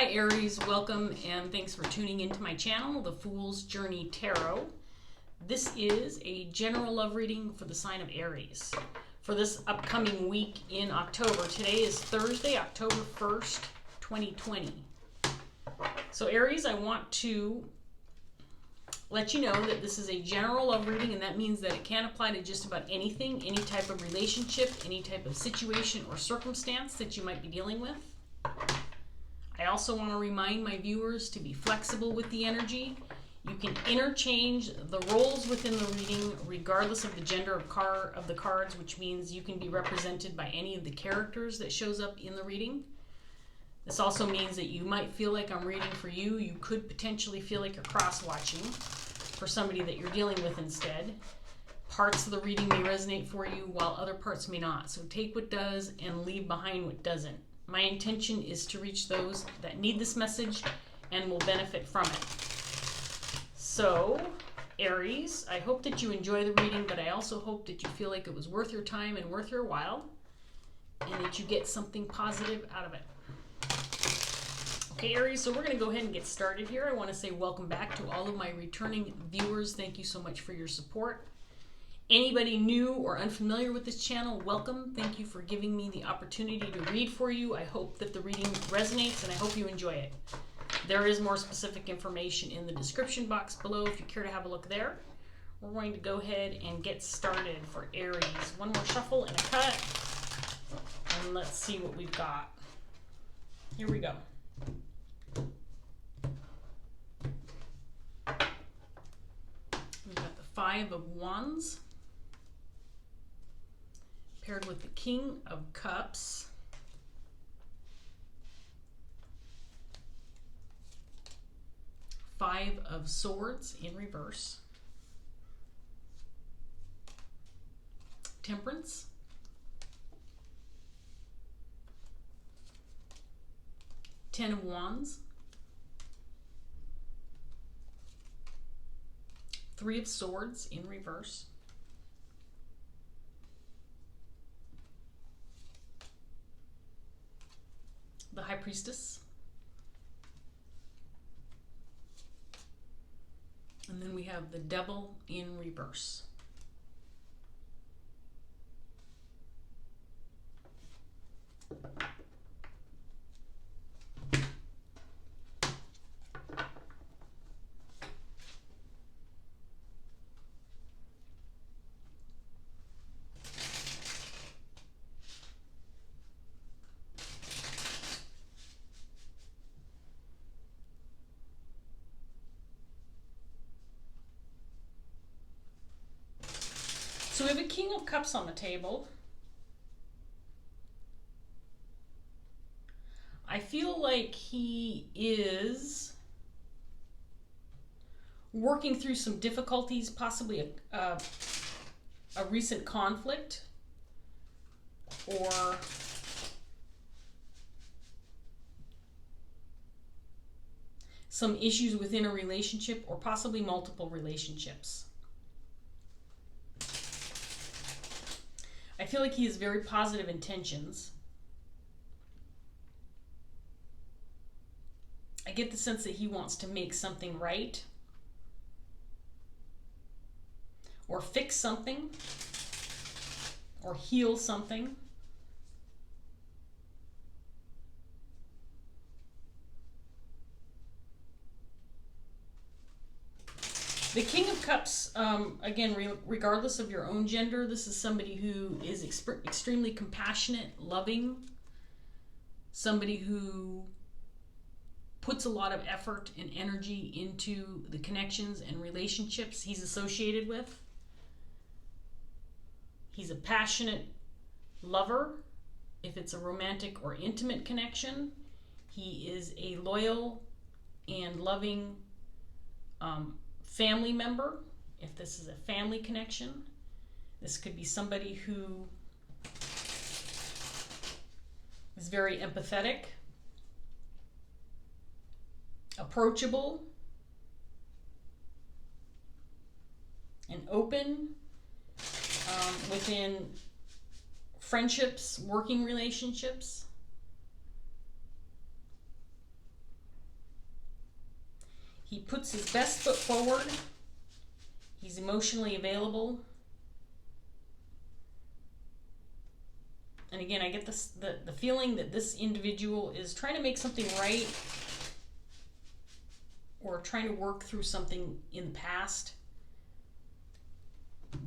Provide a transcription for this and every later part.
Hi Aries, welcome and thanks for tuning into my channel, The Fool's Journey Tarot. This is a general love reading for the sign of Aries for this upcoming week in October. Today is Thursday, October 1st, 2020. So Aries, I want to let you know that this is a general love reading, and that means that it can apply to just about anything, any type of relationship, any type of situation or circumstance that you might be dealing with. I also want to remind my viewers to be flexible with the energy. You can interchange the roles within the reading regardless of the gender of the cards, which means you can be represented by any of the characters that shows up in the reading. This also means that you might feel like I'm reading for you. You could potentially feel like you're cross-watching for somebody that you're dealing with instead. Parts of the reading may resonate for you while other parts may not. So take what does and leave behind what doesn't. My intention is to reach those that need this message and will benefit from it. So, Aries, I hope that you enjoy the reading, but I also hope that you feel like it was worth your time and worth your while, and that you get something positive out of it. Okay, Aries, so we're going to go ahead and get started here. I want to say welcome back to all of my returning viewers. Thank you so much for your support. Anybody new or unfamiliar with this channel, welcome. Thank you for giving me the opportunity to read for you. I hope that the reading resonates and I hope you enjoy it. There is more specific information in the description box below if you care to have a look there. We're going to go ahead and get started for Aries. One more shuffle and a cut. And let's see what we've got. Here we go. We've got the Five of Wands paired with the King of Cups, Five of Swords in reverse, Temperance, Ten of Wands, Three of Swords in reverse, the High Priestess, and then we have the Devil in reverse. So we have a King of Cups on the table. I feel like he is working through some difficulties, possibly a recent conflict or some issues within a relationship or possibly multiple relationships. I feel like he has very positive intentions. I get the sense that he wants to make something right or fix something or heal something. The King of Cups, again, regardless of your own gender, this is somebody who is extremely compassionate, loving, somebody who puts a lot of effort and energy into the connections and relationships he's associated with. He's a passionate lover, if it's a romantic or intimate connection. He is a loyal and loving family member, if this is a family connection. This could be somebody who is very empathetic, approachable, and open within friendships, working relationships. He puts his best foot forward. He's emotionally available. And again, I get this, the feeling that this individual is trying to make something right or trying to work through something in the past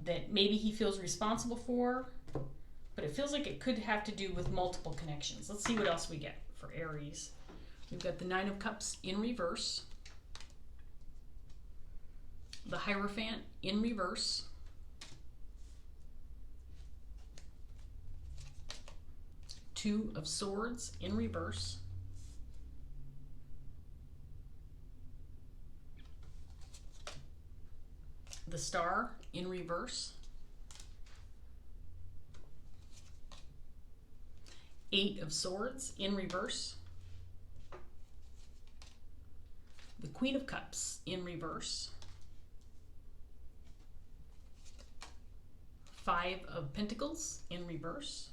that maybe he feels responsible for, but it feels like it could have to do with multiple connections. Let's see what else we get for Aries. We've got the Nine of Cups in reverse, the Hierophant in reverse, Two of Swords in reverse, the Star in reverse, Eight of Swords in reverse, the Queen of Cups in reverse, Five of Pentacles in reverse,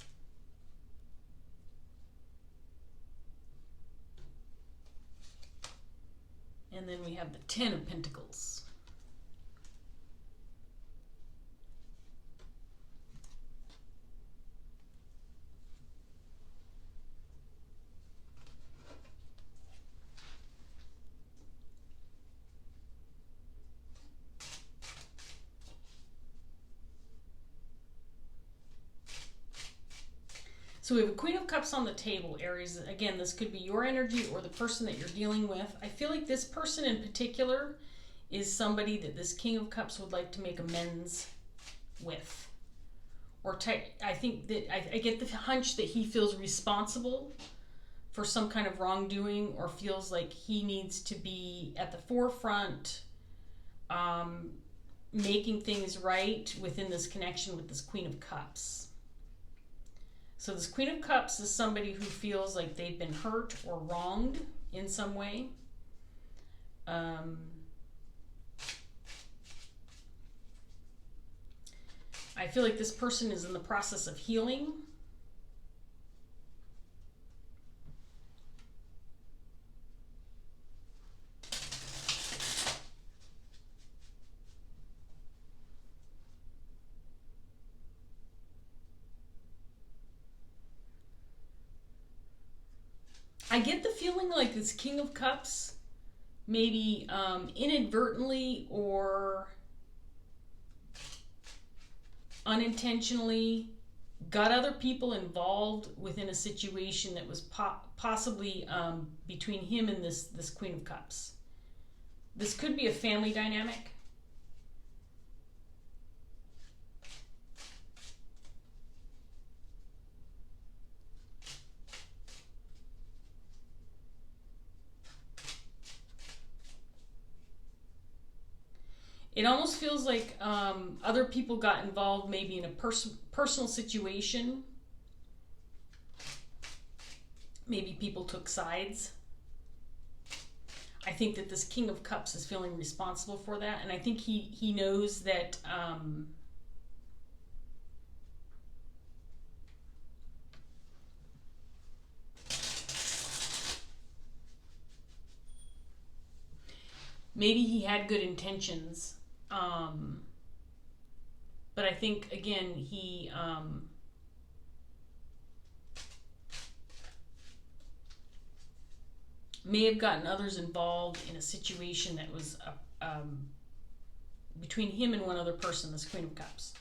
and then we have the Ten of Pentacles. So we have a Queen of Cups on the table, Aries. Again, this could be your energy or the person that you're dealing with. I feel like this person in particular is somebody that this King of Cups would like to make amends with. Or I think that I get the hunch that he feels responsible for some kind of wrongdoing, or feels like he needs to be at the forefront, making things right within this connection with this Queen of Cups. So this Queen of Cups is somebody who feels like they've been hurt or wronged in some way. I feel like this person is in the process of healing. I get the feeling like this King of Cups maybe inadvertently or unintentionally got other people involved within a situation that was possibly between him and this Queen of Cups. This could be a family dynamic. It almost feels like other people got involved maybe in a personal situation. Maybe people took sides. I think that this King of Cups is feeling responsible for that. And I think he knows that maybe he had good intentions. But I think, again, he may have gotten others involved in a situation that was between him and one other person, this Queen of Cups.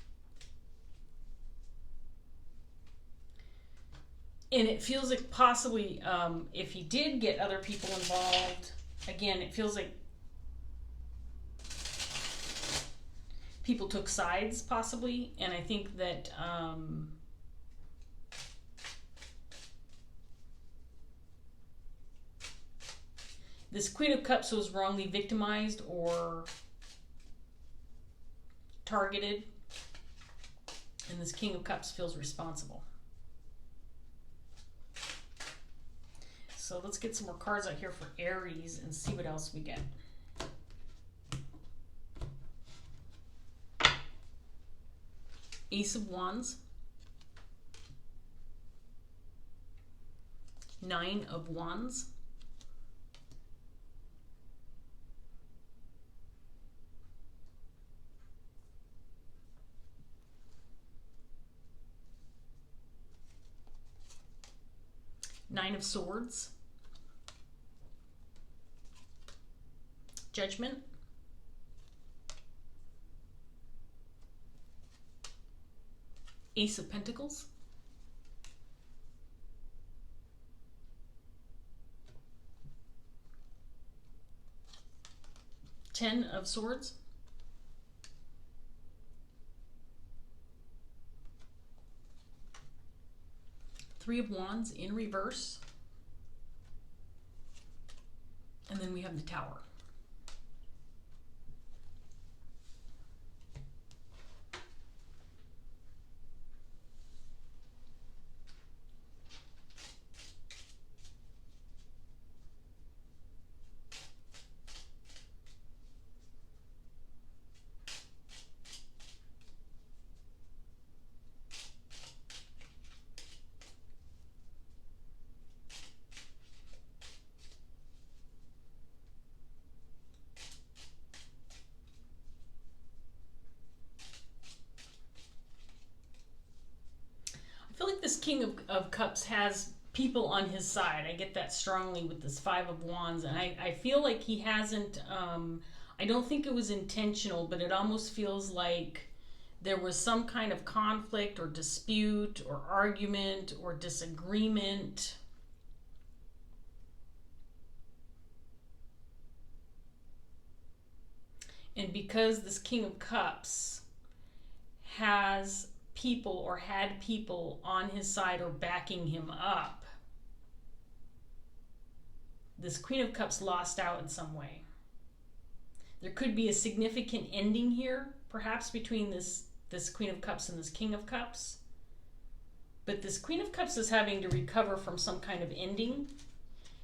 And it feels like possibly if he did get other people involved, again, it feels like people took sides, possibly, and I think that this Queen of Cups was wrongly victimized or targeted, and this King of Cups feels responsible. So let's get some more cards out here for Aries and see what else we get. Ace of Wands, Nine of Wands, Nine of Swords, Judgment, Ace of Pentacles, Ten of Swords, Three of Wands in reverse, and then we have the Tower. I feel like this King of Cups has people on his side. I get that strongly with this Five of Wands, and I feel like he hasn't, I don't think it was intentional, but it almost feels like there was some kind of conflict or dispute or argument or disagreement. And because this King of Cups has people or had people on his side or backing him up, this Queen of Cups lost out in some way. There could be a significant ending here, perhaps between this Queen of Cups and this King of Cups. But this Queen of Cups is having to recover from some kind of ending,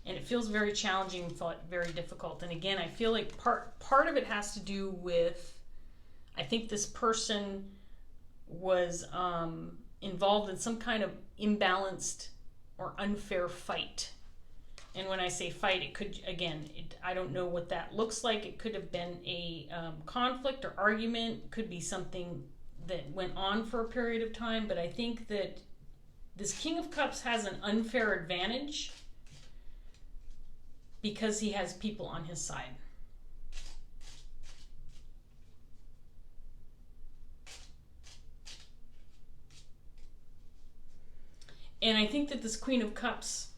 and it feels very challenging, very difficult. And again, I feel like part of it has to do with, I think this person was involved in some kind of imbalanced or unfair fight. And when I say fight, it could, again, I don't know what that looks like. It could have been a conflict or argument. It could be something that went on for a period of time. But I think that this King of Cups has an unfair advantage because he has people on his side. And I think that this Queen of Cups,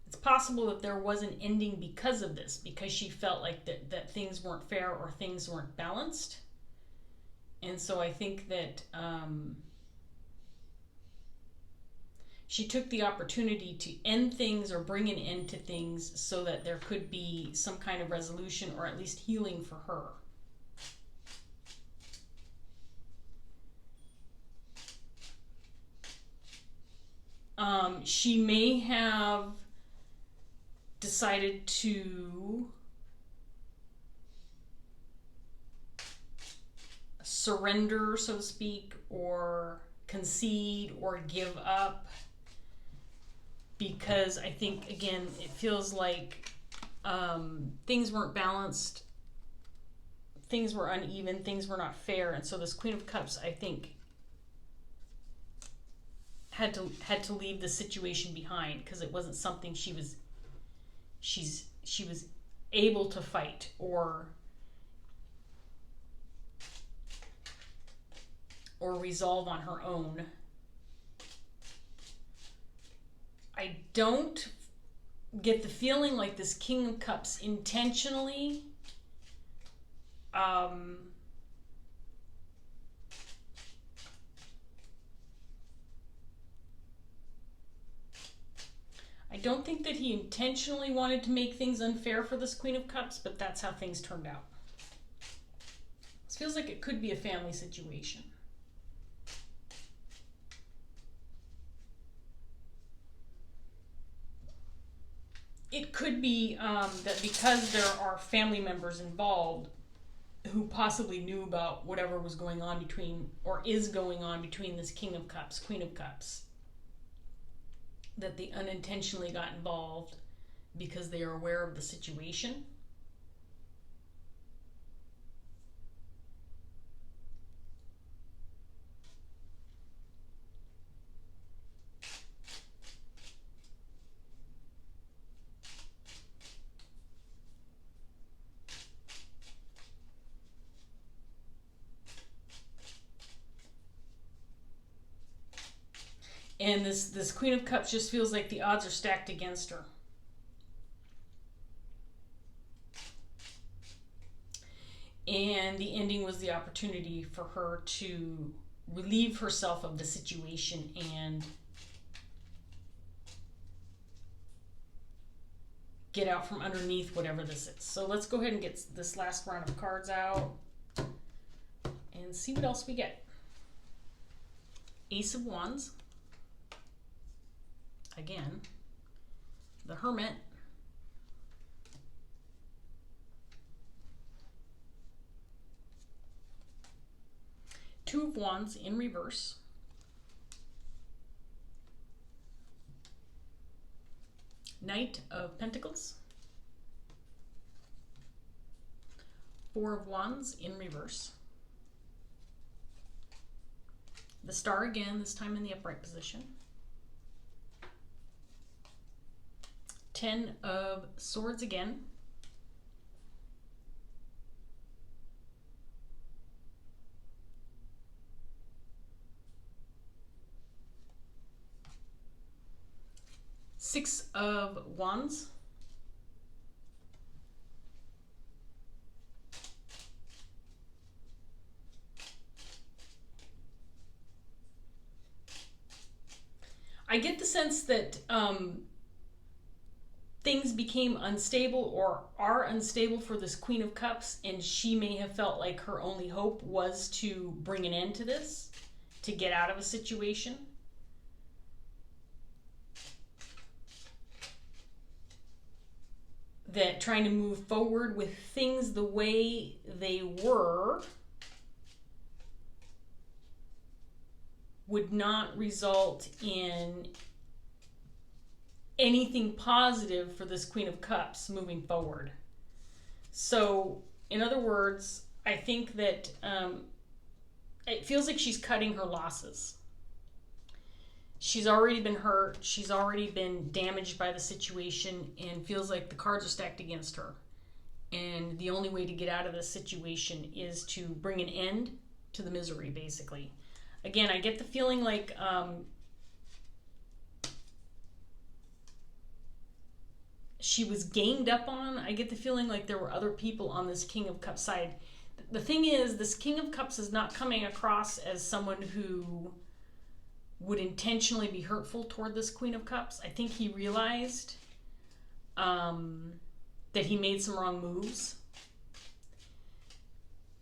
it's possible that there was an ending because of this, because she felt like that things weren't fair or things weren't balanced. And so I think that she took the opportunity to end things or bring an end to things so that there could be some kind of resolution or at least healing for her. She may have decided to surrender, so to speak, or concede or give up, because I think, again, it feels like things weren't balanced, things were uneven, things were not fair. And so this Queen of Cups, I think, had to leave the situation behind, because it wasn't something she was able to fight or resolve on her own. I don't get the feeling like this King of Cups intentionally I don't think that he intentionally wanted to make things unfair for this Queen of Cups, but that's how things turned out. This feels like it could be a family situation. It could be that because there are family members involved who possibly knew about whatever was going on between, or is going on between, this King of Cups, Queen of Cups, that they unintentionally got involved because they are aware of the situation. And this Queen of Cups just feels like the odds are stacked against her. And the ending was the opportunity for her to relieve herself of the situation and get out from underneath whatever this is. So let's go ahead and get this last round of cards out and see what else we get. Ace of Wands. Again, the Hermit. Two of Wands in reverse. Knight of Pentacles. Four of Wands in reverse. The Star again, this time in the upright position. Ten of Swords again. Six of Wands. I get the sense that things became unstable or are unstable for this Queen of Cups, and she may have felt like her only hope was to bring an end to this, to get out of a situation. That trying to move forward with things the way they were would not result in anything positive for this Queen of Cups moving forward. So, in other words, I think that it feels like she's cutting her losses. She's already been hurt. She's already been damaged by the situation and feels like the cards are stacked against her. And the only way to get out of this situation is to bring an end to the misery, basically. Again, I get the feeling like she was ganged up on. I get the feeling like there were other people on this King of Cups side. The thing is, this King of Cups is not coming across as someone who would intentionally be hurtful toward this Queen of Cups. I think he realized that he made some wrong moves.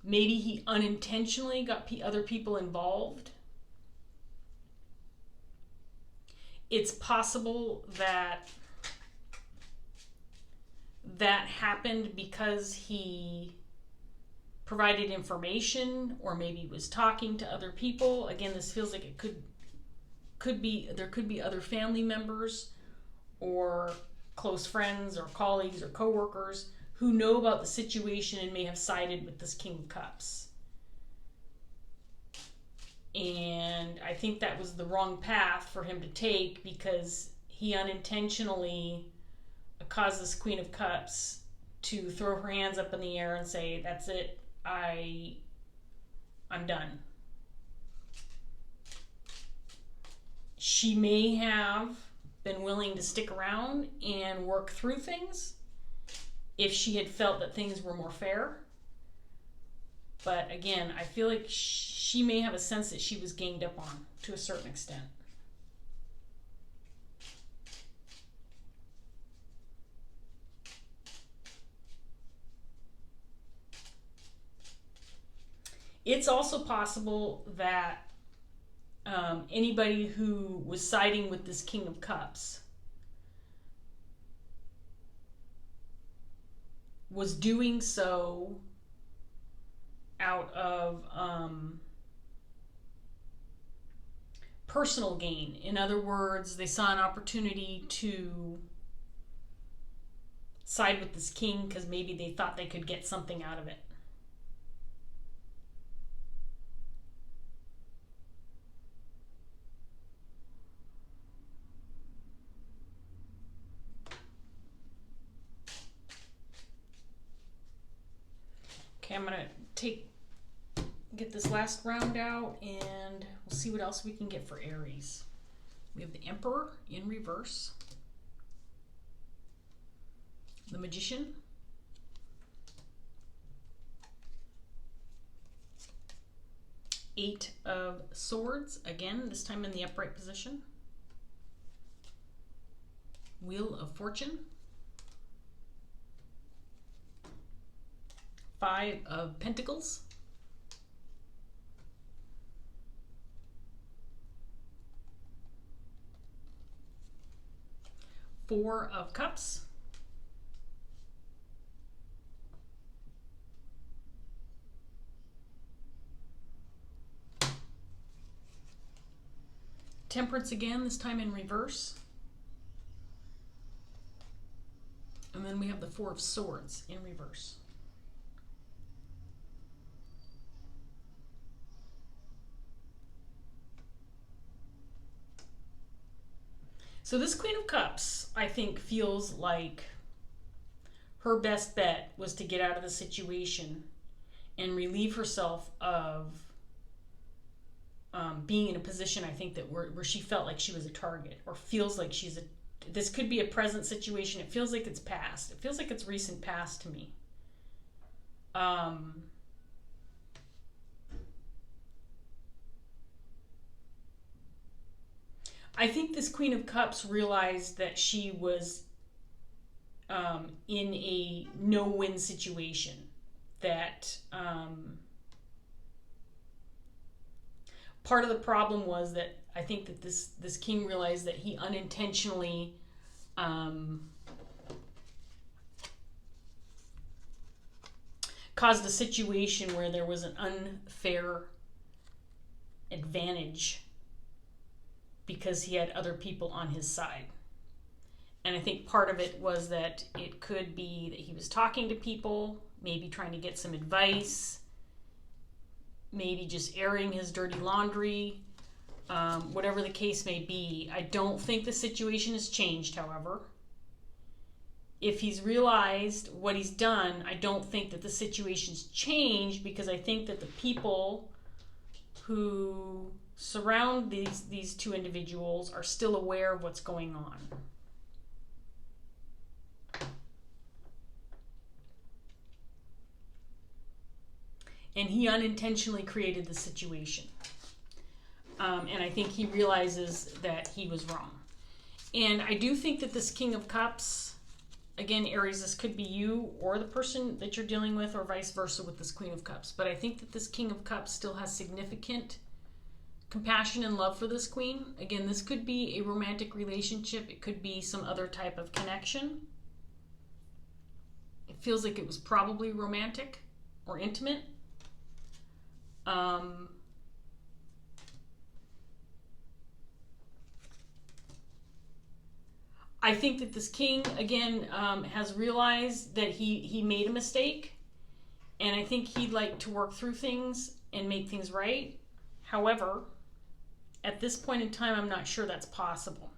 Maybe he unintentionally got other people involved. It's possible that that happened because he provided information, or maybe was talking to other people. Again, this feels like it there could be other family members or close friends or colleagues or coworkers who know about the situation and may have sided with this King of Cups. And I think that was the wrong path for him to take, because he unintentionally caused this Queen of Cups to throw her hands up in the air and say, that's it, I'm done. She may have been willing to stick around and work through things if she had felt that things were more fair. But again, I feel like she may have a sense that she was ganged up on to a certain extent. It's also possible that anybody who was siding with this King of Cups was doing so out of personal gain. In other words, they saw an opportunity to side with this king because maybe they thought they could get something out of it. Okay, I'm gonna get this last round out, and we'll see what else we can get for Aries. We have the Emperor in reverse, the Magician, Eight of Swords, again, this time in the upright position, Wheel of Fortune, Five of Pentacles, Four of Cups, Temperance again, this time in reverse. And then we have the Four of Swords in reverse. So this Queen of Cups, I think, feels like her best bet was to get out of the situation and relieve herself of being in a position, I think, that where she felt like she was a target, or feels like she's a, this could be a present situation. It feels like it's past. It feels like it's recent past to me. I think this Queen of Cups realized that she was in a no-win situation, that part of the problem was that I think that this king realized that he unintentionally caused a situation where there was an unfair advantage because he had other people on his side. And I think part of it was that it could be that he was talking to people, maybe trying to get some advice, maybe just airing his dirty laundry, whatever the case may be. I don't think the situation has changed, however. If he's realized what he's done, I don't think that the situation's changed, because I think that the people who surround these two individuals are still aware of what's going on. And he unintentionally created the situation. And I think he realizes that he was wrong. And I do think that this King of Cups, again, Aries, this could be you or the person that you're dealing with, or vice versa with this Queen of Cups. But I think that this King of Cups still has significant compassion and love for this queen. Again, this could be a romantic relationship. It could be some other type of connection. It feels like it was probably romantic or intimate. I think that this king, again, has realized that he made a mistake, and I think he'd like to work through things and make things right. However, at this point in time, I'm not sure that's possible,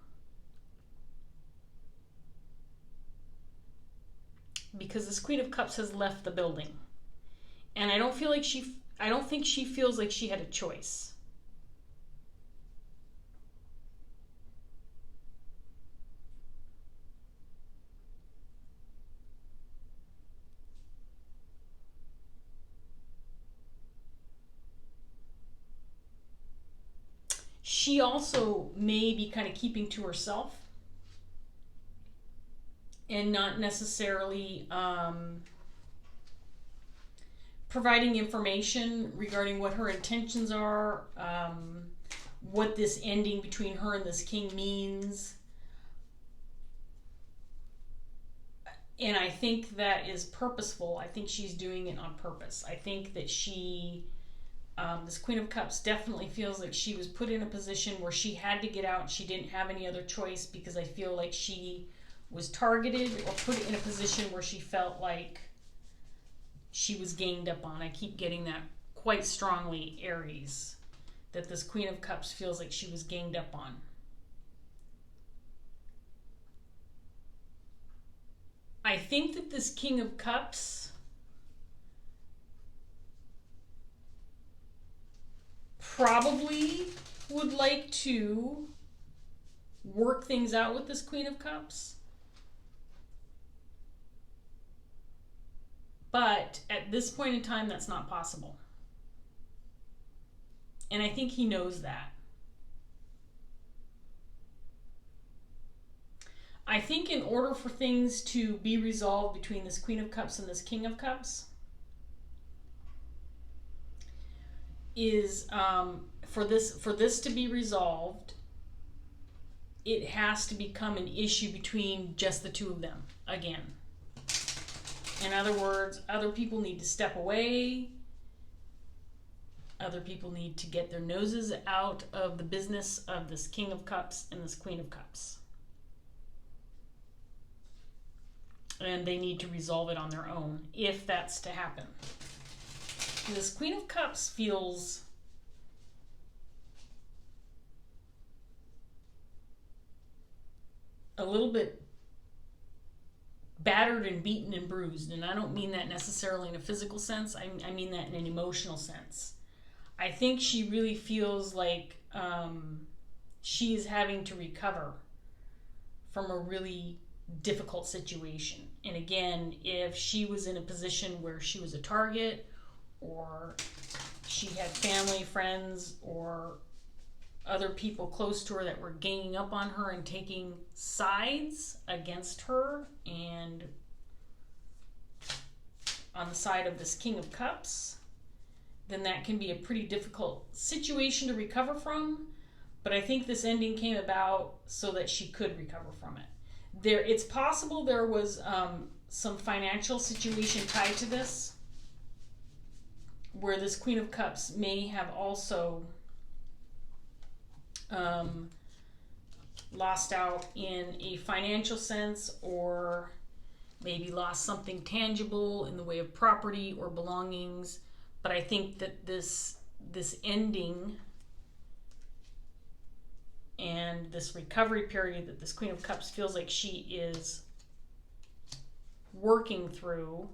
because this Queen of Cups has left the building, and I don't think she feels like she had a choice. She also may be kind of keeping to herself and not necessarily providing information regarding what her intentions are, what this ending between her and this king means. And I think that is purposeful. I think she's doing it on purpose. I think that this Queen of Cups definitely feels like she was put in a position where she had to get out. She didn't have any other choice, because I feel like she was targeted or put in a position where she felt like she was ganged up on. I keep getting that quite strongly, Aries, that this Queen of Cups feels like she was ganged up on. I think that this King of Cups probably would like to work things out with this Queen of Cups. But at this point in time, that's not possible. And I think he knows that. I think in order for things to be resolved between this Queen of Cups and this King of Cups is for this to be resolved, it has to become an issue between just the two of them again. In other words, other people need to step away. Other people need to get their noses out of the business of this King of Cups and this Queen of Cups. And they need to resolve it on their own, if that's to happen. This Queen of Cups feels a little bit battered and beaten and bruised. And I don't mean that necessarily in a physical sense. I mean that in an emotional sense. I think she really feels like she is having to recover from a really difficult situation. And again, if she was in a position where she was a target, or she had family, friends, or other people close to her that were ganging up on her and taking sides against her and on the side of this King of Cups, then that can be a pretty difficult situation to recover from. But I think this ending came about so that she could recover from it. It's possible there was some financial situation tied to this, where this Queen of Cups may have also lost out in a financial sense, or maybe lost something tangible in the way of property or belongings. But I think that this ending and this recovery period that this Queen of Cups feels like she is working through,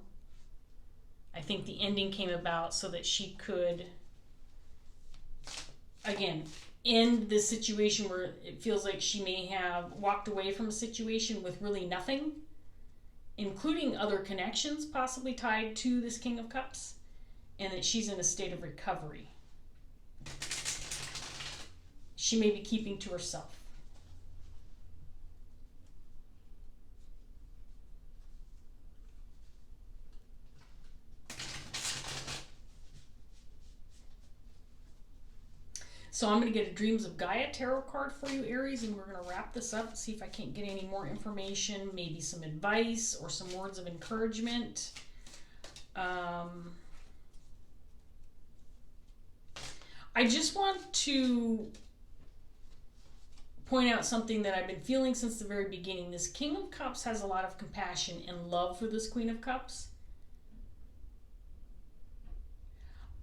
I think the ending came about so that she could, again, end this situation where it feels like she may have walked away from a situation with really nothing, including other connections possibly tied to this King of Cups, and that she's in a state of recovery. She may be keeping to herself. So I'm going to get a Dreams of Gaia tarot card for you, Aries, and we're going to wrap this up, see if I can't get any more information, maybe some advice or some words of encouragement. I just want to point out something that I've been feeling since the very beginning. This King of Cups has a lot of compassion and love for this Queen of Cups.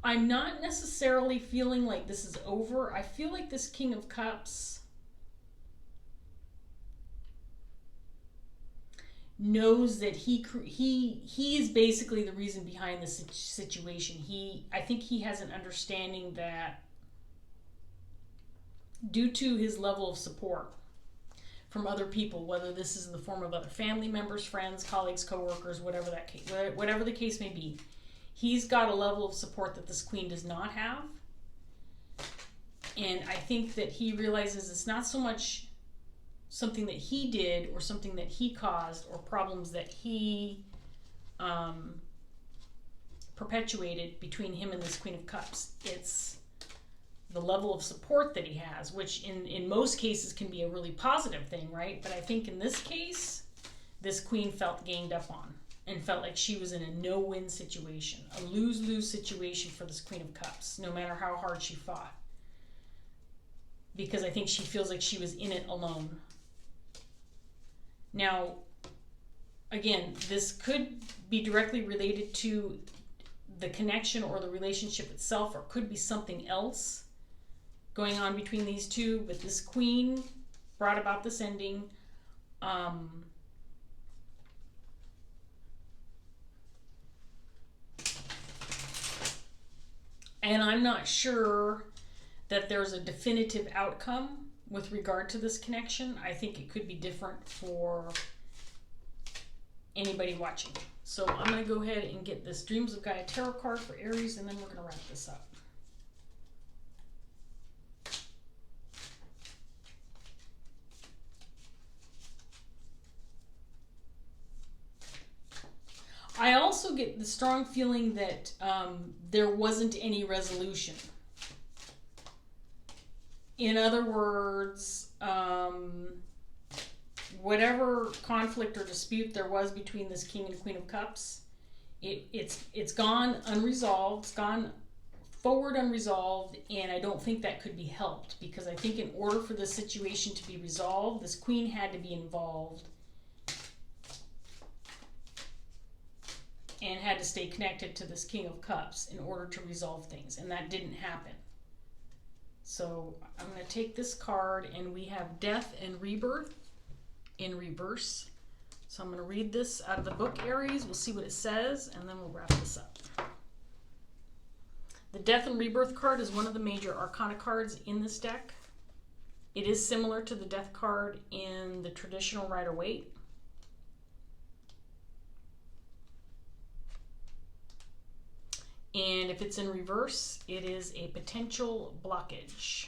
I'm not necessarily feeling like this is over. I feel like this King of Cups knows that he is basically the reason behind this situation. I think he has an understanding that due to his level of support from other people, whether this is in the form of other family members, friends, colleagues, co-workers, whatever the case may be, he's got a level of support that this Queen does not have. And I think that he realizes it's not so much something that he did or something that he caused or problems that he perpetuated between him and this Queen of Cups. It's the level of support that he has, which in most cases can be a really positive thing, right? But I think in this case, this Queen felt ganged up on and felt like she was in a no-win situation, a lose-lose situation for this Queen of Cups, no matter how hard she fought. Because I think she feels like she was in it alone. Now, again, this could be directly related to the connection or the relationship itself, or could be something else going on between these two, but this Queen brought about this ending. And I'm not sure that there's a definitive outcome with regard to this connection. I think it could be different for anybody watching. So I'm going to go ahead and get this Dreams of Gaia Tarot card for Aries, and then we're going to wrap this up. I also get the strong feeling that there wasn't any resolution. In other words, whatever conflict or dispute there was between this King and Queen of Cups, it's gone unresolved. It's gone forward unresolved, and I don't think that could be helped, because I think in order for this situation to be resolved, this Queen had to be involved and had to stay connected to this King of Cups in order to resolve things, and that didn't happen. So I'm going to take this card, and we have Death and Rebirth in reverse. So I'm going to read this out of the book, Aries. We'll see what it says, and then we'll wrap this up. The Death and Rebirth card is one of the major arcana cards in this deck. It is similar to the Death card in the traditional Rider-Waite. And if it's in reverse, it is a potential blockage.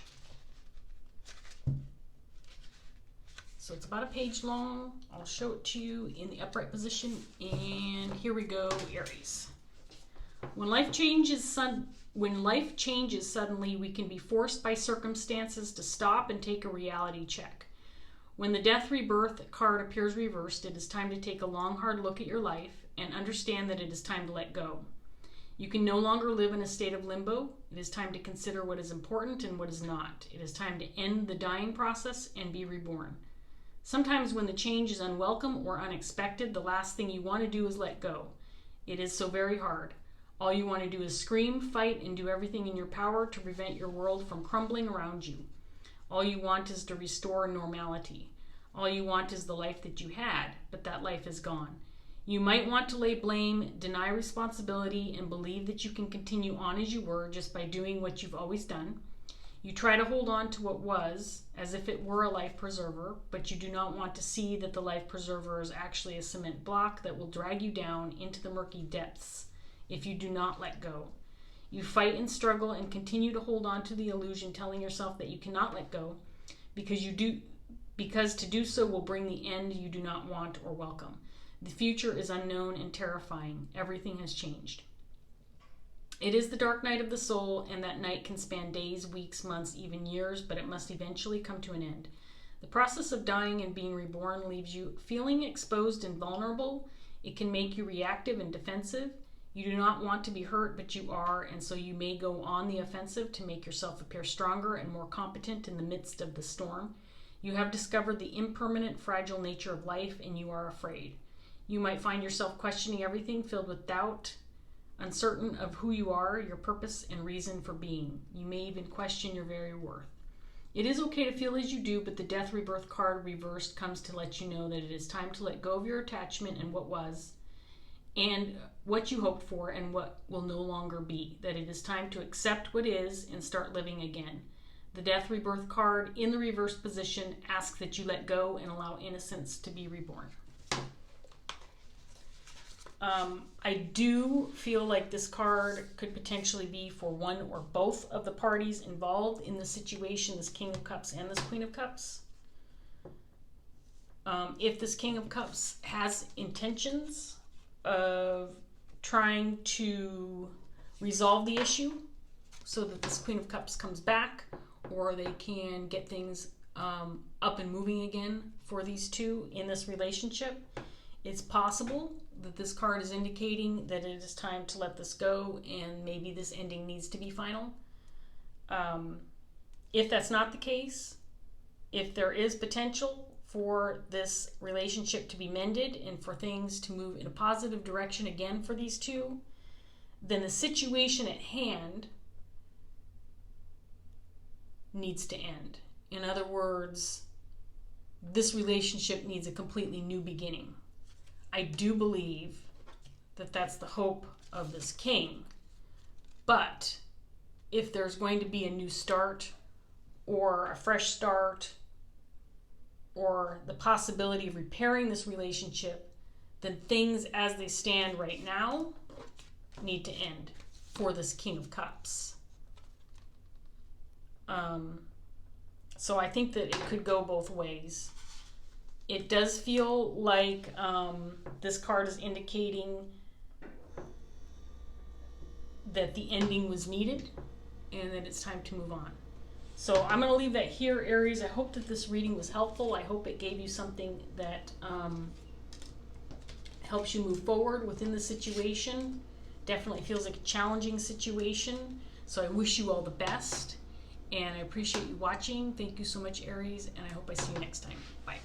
So it's about a page long. I'll show it to you in the upright position. And here we go, Aries. When life changes suddenly, we can be forced by circumstances to stop and take a reality check. When the Death Rebirth card appears reversed, it is time to take a long, hard look at your life and understand that it is time to let go. You can no longer live in a state of limbo. It is time to consider what is important and what is not. It is time to end the dying process and be reborn. Sometimes when the change is unwelcome or unexpected, the last thing you want to do is let go. It is so very hard. All you want to do is scream, fight, and do everything in your power to prevent your world from crumbling around you. All you want is to restore normality. All you want is the life that you had, but that life is gone. You might want to lay blame, deny responsibility, and believe that you can continue on as you were just by doing what you've always done. You try to hold on to what was, as if it were a life preserver, but you do not want to see that the life preserver is actually a cement block that will drag you down into the murky depths if you do not let go. You fight and struggle and continue to hold on to the illusion, telling yourself that you cannot let go because to do so will bring the end you do not want or welcome. The future is unknown and terrifying. Everything has changed. It is the dark night of the soul, and that night can span days, weeks, months, even years, but it must eventually come to an end. The process of dying and being reborn leaves you feeling exposed and vulnerable. It can make you reactive and defensive. You do not want to be hurt, but you are, and so you may go on the offensive to make yourself appear stronger and more competent in the midst of the storm. You have discovered the impermanent, fragile nature of life, and you are afraid. You might find yourself questioning everything, filled with doubt, uncertain of who you are, your purpose, and reason for being. You may even question your very worth. It is okay to feel as you do, but the Death Rebirth card reversed comes to let you know that it is time to let go of your attachment and what was, and what you hoped for and what will no longer be. That it is time to accept what is and start living again. The Death Rebirth card in the reversed position asks that you let go and allow innocence to be reborn. I do feel like this card could potentially be for one or both of the parties involved in the situation, this King of Cups and this Queen of Cups. If this King of Cups has intentions of trying to resolve the issue so that this Queen of Cups comes back, or they can get things up and moving again for these two in this relationship, it's possible that this card is indicating that it is time to let this go and maybe this ending needs to be final. If that's not the case, if there is potential for this relationship to be mended and for things to move in a positive direction again for these two, then the situation at hand needs to end. In other words, this relationship needs a completely new beginning. I do believe that that's the hope of this king. But if there's going to be a new start or a fresh start or the possibility of repairing this relationship, then things as they stand right now need to end for this King of Cups. So I think that it could go both ways. It does feel like this card is indicating that the ending was needed and that it's time to move on. So I'm going to leave that here, Aries. I hope that this reading was helpful. I hope it gave you something that helps you move forward within the situation. Definitely feels like a challenging situation. So I wish you all the best. And I appreciate you watching. Thank you so much, Aries. And I hope I see you next time. Bye.